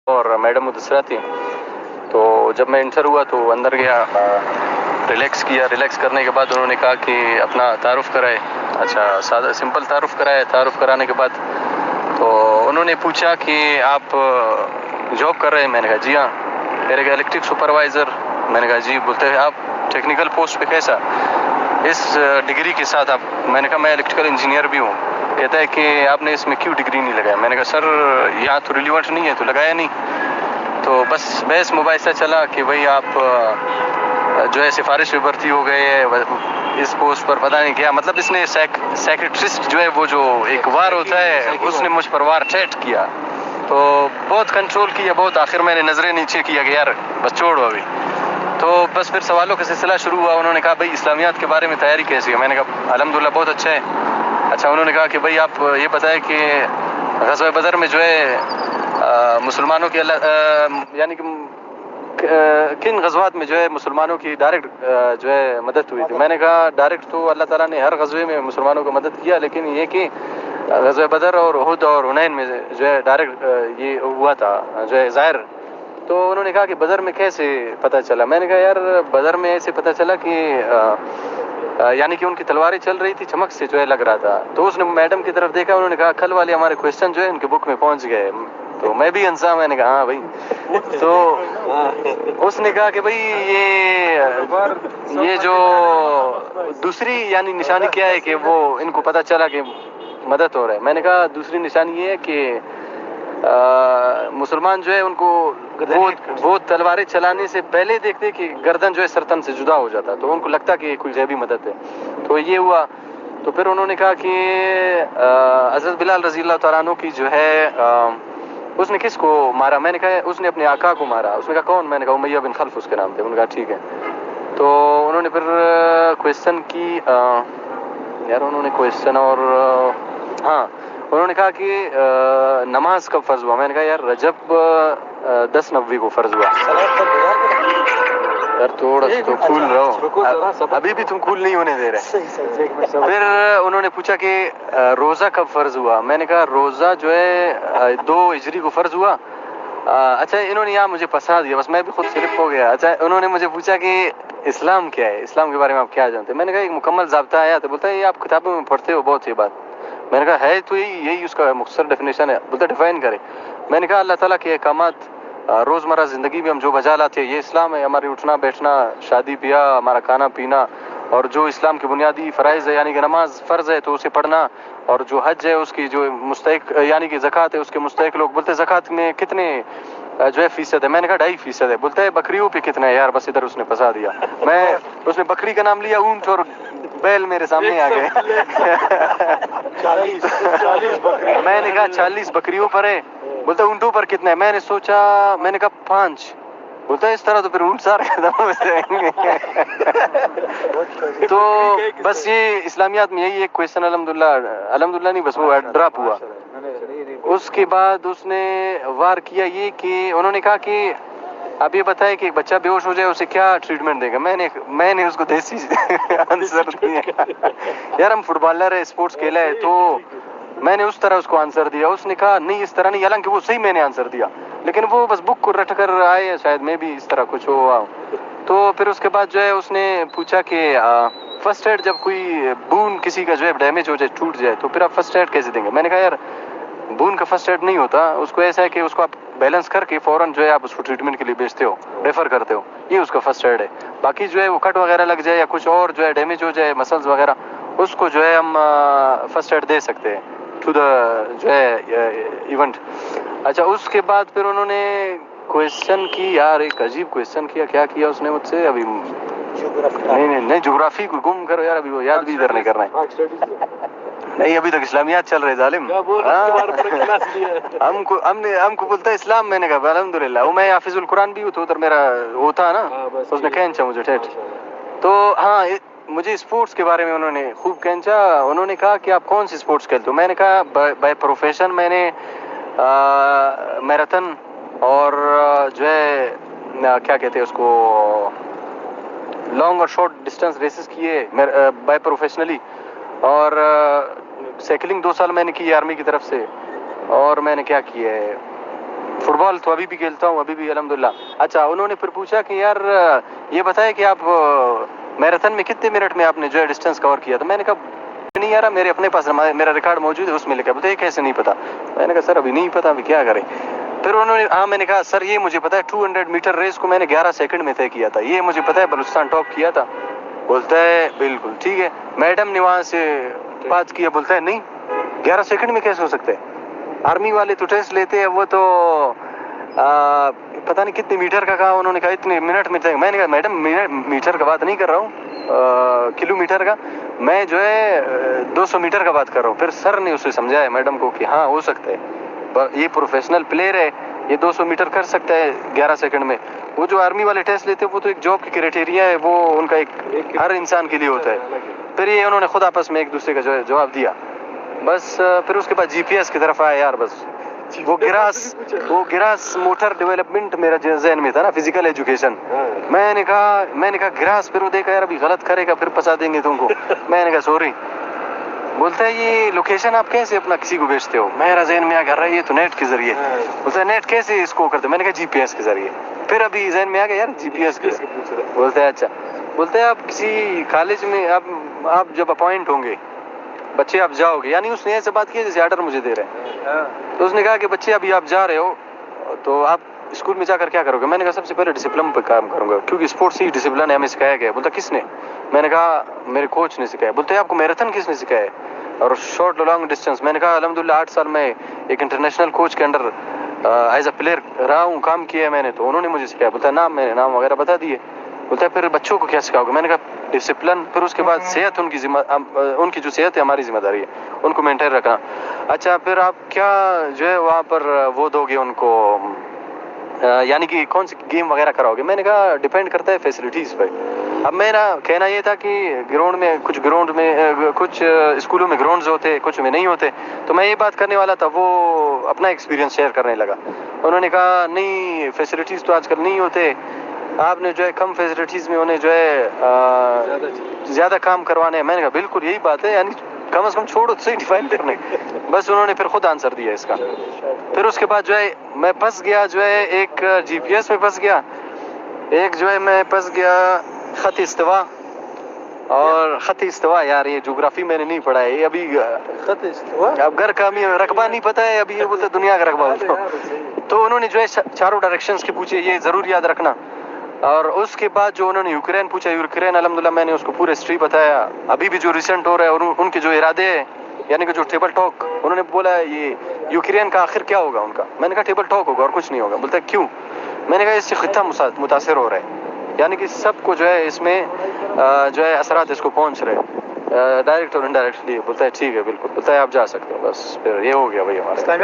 اور میڈم مدثرہ تھی. تو جب میں انٹر ہوا تو اندر گیا, ریلیکس کیا. ریلیکس کرنے کے بعد انہوں نے کہا کہ اپنا تعارف کرائے. اچھا, سادہ سمپل تعارف کرائے. تعارف کرانے کے بعد تو انہوں نے پوچھا کہ آپ جاب کر رہے ہیں؟ میں نے کہا جی ہاں. میرے کہا الیکٹرک سپروائزر. میں نے کہا جی. بولتے ہیں آپ ٹیکنیکل پوسٹ پہ کیسا اس ڈگری کے ساتھ آپ؟ میں نے کہا میں الیکٹریکل انجینئر بھی ہوں. کہتا ہے کہ آپ نے اس میں کیوں ڈگری نہیں لگایا؟ میں نے کہا سر یہاں تو ریلیونٹ نہیں ہے تو لگایا نہیں. تو بس بحث مباحثہ چلا کہ بھئی آپ جو ہے سفارش پہ بھرتی ہو گئے اس پوسٹ پر, پتہ نہیں کیا. مطلب اس نے سیکریٹرسٹ جو ہے وہ جو ایک وار ہوتا ہے اس نے مجھ پر وار چیٹ کیا. تو بہت کنٹرول کیا, بہت. آخر میں نے نظریں نیچے کیا کہ یار بس چھوڑو ابھی. تو بس پھر سوالوں کا سلسلہ شروع ہوا. انہوں نے کہا بھئی اسلامیات کے بارے میں تیاری کیسی ہے؟ میں نے کہا الحمدللہ بہت اچھا ہے. اچھا, انہوں نے کہا کہ بھئی آپ یہ بتائیں کہ غزوہ بدر میں جو ہے مسلمانوں کی یعنی کہ کن غزوات میں جو ہے مسلمانوں کی ڈائریکٹ جو ہے مدد ہوئی تھی؟ میں نے کہا ڈائریکٹ تو اللہ تعالیٰ نے ہر غزوے میں مسلمانوں کو مدد کیا, لیکن یہ کہ غزوہ بدر اور احد اور حنین میں جو ہے ڈائریکٹ یہ ہوا تھا جو ہے ظاہر. تو انہوں نے کہا کہ بدر میں کیسے پتہ چلا؟ میں نے کہا یار بدر میں ایسے پتہ چلا کہ یعنی کہ ان کی تلواریں چل رہی تھی, چمک سے جو ہے لگ رہا تھا. تو اس نے میڈم کی طرف دیکھا, انہوں نے کہا کل والے ہمارے کویشچن جو ہے ان کے بک میں پہنچ گئے. تو میں بھی ہنسا. میں نے کہا ہاں بھائی. تو اس نے کہا کہ بھائی یہ جو دوسری یعنی نشانی کیا ہے کہ وہ ان کو پتہ چلا کہ مدد ہو رہا ہے؟ میں نے کہا دوسری نشانی یہ ہے کہ مسلمان جو ہے ان کو وہ تلواریں چلانے سے پہلے دیکھتے کہ گردن جو ہے سرتن سے جدا ہو جاتا, تو ان کو لگتا کہ کوئی غیبی مدد ہے. تو یہ ہوا. تو پھر انہوں نے کہا کہ حضرت بلال رضی اللہ تعالیٰ عنہ کی جو ہے اس نے کس کو مارا؟ میں نے کہا اس نے اپنے آقا کو مارا. اس نے کہا کون؟ میں نے کہا امیہ بن خلف اس کے نام تھے. انہوں نے کہا ٹھیک ہے. تو انہوں نے پھر کویشچن کی یار انہوں نے کویشچن اور ہاں انہوں نے کہا کہ نماز کب فرض ہوا؟ میں نے کہا یار رجب 10 نوی کو فرض ہوا. یار تھوڑا تو کھول رہو, ابھی بھی تم کھول نہیں ہونے دے رہے. پھر انہوں نے پوچھا کہ روزہ کب فرض ہوا؟ میں نے کہا روزہ جو ہے 2 ہجری کو فرض ہوا. اچھا انہوں نے یہاں مجھے پھنسا دیا, بس میں بھی خود صرف ہو گیا. اچھا انہوں نے مجھے پوچھا کہ اسلام کیا ہے, اسلام کے بارے میں آپ کیا جانتے ہیں؟ میں نے کہا ایک مکمل ضابطہ آیا تو بولتا ہے یہ آپ کتابوں میں پڑھتے ہو بہت. یہ بات میں نے کہا ہے تو یہی اس کا مختصر ڈیفینیشن ہے. بولتا ڈیفائن کرے. میں نے کہا اللہ تعالیٰ کے احکامات روزمرہ زندگی میں ہم جو بجا لاتے ہیں یہ اسلام ہے. ہماری اٹھنا بیٹھنا, شادی بیاہ, ہمارا کھانا پینا, اور جو اسلام کے بنیادی فرائض ہے یعنی کہ نماز فرض ہے تو اسے پڑھنا, اور جو حج ہے اس کی جو مستحق یعنی کہ زکوٰۃ ہے اس کے مستحق لوگ. بولتے زکوٰۃ میں کتنے جو ہے فیصد ہے؟ میں نے کہا 2.5% ہے. بولتا ہے بکریوں پہ کتنا ہے؟ یار بس ادھر اس نے پھنسا دیا. اس نے بکری کا نام لیا, اونٹ اور بیل میرے سامنے آ گئے. میں نے کہا 40 بکریوں پر ہے. بولتا ہے اونٹوں پر کتنا ہے؟ میں نے سوچا, میں نے کہا 5. بولتا ہے اس طرح تو پھر اونٹ سارے ختم ہو جائیں گے. تو بس یہ اسلامیات میں یہی ایک کویشچن الحمدللہ نہیں بس وہ ڈراپ ہوا. اس کے بعد اس نے وار کیا یہ کہ انہوں نے کہا کہ آپ یہ بتائیں کہ ایک بچہ بے ہوش ہو جائے اسے کیا ٹریٹمنٹ دے گا؟ میں نے اس کو دیسی آنسر دیا. یار ہم فٹ بالر ہے, اسپورٹس کھیلا ہے, تو میں نے اس طرح اس کو آنسر دیا. اس نے کہا نہیں اس طرح نہیں, حالانکہ وہ صحیح میں نے آنسر دیا, لیکن وہ بس بک کو رٹ کر آئے, شاید میں بھی اس طرح کچھ ہوا. تو پھر اس کے بعد جو ہے اس نے پوچھا کہ فرسٹ ایڈ جب کوئی بون کسی کا جو ہے ڈیمیج ہو جائے, ٹوٹ جائے, تو پھر آپ فرسٹ ایڈ کیسے دیں گے؟ میں نے کہا یار بون کا فرسٹ ایڈ نہیں ہوتا, اس کو ایسا ہے کہ اس کو آپ بیلنس کر کے فوراً جو ہے آپ اس کو ٹریٹمنٹ کے لیے بھیجتے ہو, ریفر کرتے ہو, یہ اس کا فرسٹ ایڈ ہے. باقی جو ہے وہ کٹ وغیرہ لگ جائے یا کچھ اور جو ہے ڈیمیج ہو جائے مسلز وغیرہ, اس کو جو ہے ہم فرسٹ ایڈ دے سکتے ہیں ٹو دا جو ہے ایونٹ. اچھا اس کے بعد پھر انہوں نے کویشچن کی, یار ایک عجیب کویشچن کیا کیا اس نے مجھ سے, ابھی نہیں جغرافی کو گم کرو یار, ابھی وہ یاد بھی ادھر نہیں کرنا ہے. نہیں ابھی تک اسلامیات چل رہے ظالم. ہم کو بولتا ہے اسلام. میں نے کہا الحمدللہ, وہ میں حافظ القرآن بھی ہوں تو ادھر میرا ہوتا نا, اس نے کھینچا مجھے ٹھیٹ. تو ہاں مجھے اسپورٹس کے بارے میں انہوں نے خوب کھینچا. انہوں نے کہا کہ آپ کون سی اسپورٹس کھیلتے ہو؟ میں نے کہا بائی پروفیشن میں نے میراتھن اور جو ہے کیا کہتے ہیں اس کو لانگ اور شارٹ ڈسٹینس ریسز کیے بائی پروفیشنلی, اور سائیکلنگ 2 سال میں نے کی آرمی کی طرف سے, اور میں نے کیا کیا ہے فٹ بال تو ابھی بھی کھیلتا ہوں, ابھی بھی الحمدللہ. اچھا, انہوں نے پھر پوچھا کہ یار یہ بتائے کہ آپ میراتھن میں کتنے منٹ میں آپ نے جو ہے ڈسٹینس کور کیا؟ تو میں نے کہا نہیں یار, میرے اپنے پاس میرا ریکارڈ موجود ہے, اس میں لکھا. بولتے یہ کیسے نہیں پتا؟ میں نے کہا سر ابھی نہیں پتا, ابھی کیا کریں. پھر انہوں نے میں نے کہا سر یہ مجھے پتا ہے 200 میٹر ریس کو میں نے 11 سیکنڈ میں طے کیا تھا, یہ مجھے پتا ہے بلوچستان ٹاپ کیا تھا. بولتا ہے بالکل ٹھیک ہے. میڈم نے وہاں سے بات کیا, بولتا ہے نہیں 11 سیکنڈ میں کیسے ہو سکتا ہے؟ آرمی والے تو ٹیسٹ لیتے ہیں, وہ تو پتہ نہیں کتنے میٹر کا کہا, انہوں نے کہا اتنے منٹ میں طے. میں نے کہا میڈم میٹر کا بات نہیں کر رہا ہوں, کلو میٹر کا, میں جو ہے 200 میٹر کا بات کر رہا ہوں. پھر سر نے اسے سمجھایا میڈم کو کہ ہاں ہو سکتا ہے, یہ پروفیشنل پلیئر ہے, یہ 200 میٹر کر سکتا ہے 11 سیکنڈ میں. وہ جو آرمی والے ٹیسٹ لیتے ہیں وہ تو ایک جاب کی کرائٹیریا ہے, وہ ان کا ایک ہر انسان کے لیے ہوتا ہے. پھر یہ انہوں نے خود آپس میں ایک دوسرے کا جواب دیا. بس پھر اس کے بعد جی پی ایس کی طرف آیا یار. بس وہ گراس موٹر ڈیولپمنٹ میرا ذہن میں تھا نا, فزیکل ایجوکیشن. میں نے کہا گراس, پھر وہ دیکھا یار ابھی غلط کرے گا پھر پھنسا دیں گے تم کو. میں نے کہا سوری. بولتا ہے یہ لوکیشن آپ کیسے اپنا کسی کو بھیجتے ہو؟ میرا ذہن میں آ کر رہا ہے یہ تو نیٹ کے ذریعے. بولتا ہے نیٹ کیسے اس کو کرتے؟ میں نے کہا جی پی ایس کے ذریعے. پھر ابھی ذہن میں آ گیا یار جی پی ایس کے. بولتا ہے اچھا. بولتا ہے آپ کسی کالج میں آپ جب اپوائنٹ ہوں گے, بچے آپ جاؤ گے, یعنی اس نے ایسے بات کی جیسے آرڈر مجھے دے رہے ہیں. تو اس نے کہا کہ بچے ابھی آپ جا رہے ہو تو آپ اسکول میں جا کر کیا کرو گے؟ میں نے کہا سب سے پہلے ڈسپلن پہ کام کروں گا, کیونکہ اسپورٹس ہی ڈسپلن ہے, ہمیں سکھایا گیا. بولتا کس نے؟ میں نے کہا میرے کوچ نے سکھایا. بولتے ہیں آپ کو میراتھن کس نے سکھایا اور شارٹ لانگ ڈسٹینس؟ میں نے کہا الحمدللہ 8 سال میں ایک انٹرنیشنل کوچ کے انڈر ایز اے پلیئر رہا ہوں, کام کیا ہے میں نے, تو انہوں نے مجھے سکھایا. بولتا ہے نام, میں نے نام وغیرہ بتا دیے. بولتا ہے پھر بچوں کو کیا سکھاؤ گے؟ میں نے کہا ڈسپلن, پھر اس کے بعد صحت, ان کی جو صحت ہے ہماری ذمہ داری ہے, ان کو مینٹین رکھنا. اچھا پھر آپ کیا جو ہے وہاں پر وہ دو گے ان کو, یعنی کہ کون سی گیم وغیرہ کراؤ گے؟ میں نے کہا ڈیپینڈ کرتا ہے فیسلٹیز پہ. اب میرا کہنا یہ تھا کہ گراؤنڈ میں کچھ اسکولوں میں گراؤنڈز ہوتے, کچھ میں نہیں ہوتے, تو میں یہ بات کرنے والا تھا. وہ اپنا ایکسپیرینس شیئر کرنے لگا. انہوں نے کہا نہیں فیسلٹیز تو آج کل نہیں ہوتے, آپ نے جو ہے کم فیسلٹیز میں انہیں جو ہے زیادہ کام کروانے ہیں. میں نے کہا بالکل یہی بات ہے, یعنی کم از کم چھوڑو تو صحیح ڈیفائن کرنے. بس انہوں نے پھر خود آنسر دیا اس کا. پھر اس کے بعد جو ہے میں پھنس گیا, جو ہے ایک جی پی ایس میں پھنس گیا, ایک جو ہے میں پھنس گیا خط استوا. اور خط استوا یار یہ جغرافی میں نے نہیں پڑھا ہے, یہ ابھی خط استوا اب گھر کا رقبہ نہیں پتا ہے, ابھی یہ بولتے دنیا کا رقبہ بولتا. تو انہوں نے جو ہے چاروں ڈائریکشنز کے پوچھے, یہ ضرور یاد رکھنا. اور اس کے بعد جو انہوں نے یوکرین پوچھا, یوکرین الحمدللہ میں نے اس کو پورے ہسٹری بتایا. ابھی بھی جو ریسنٹ ہو رہا ہے اور ان کے جو ارادے ہیں, یعنی کہ جو ٹیبل ٹاک, انہوں نے بولا یہ یوکرین کا آخر کیا ہوگا ان کا؟ میں نے کہا ٹیبل ٹاک ہوگا اور کچھ نہیں ہوگا. بولتا ہے کیوں؟ میں نے کہا اس سے خطہ متاثر ہو رہا ہے, یعنی کہ سب کو جو ہے اس میں جو ہے اثرات اس کو پہنچ رہے ہیں ڈائریکٹ اور انڈائریکٹلی. بولتا ہے ٹھیک ہے بالکل. بولتا ہے آپ جا سکتے ہو. بس پھر یہ ہو گیا بھائی ہمارا.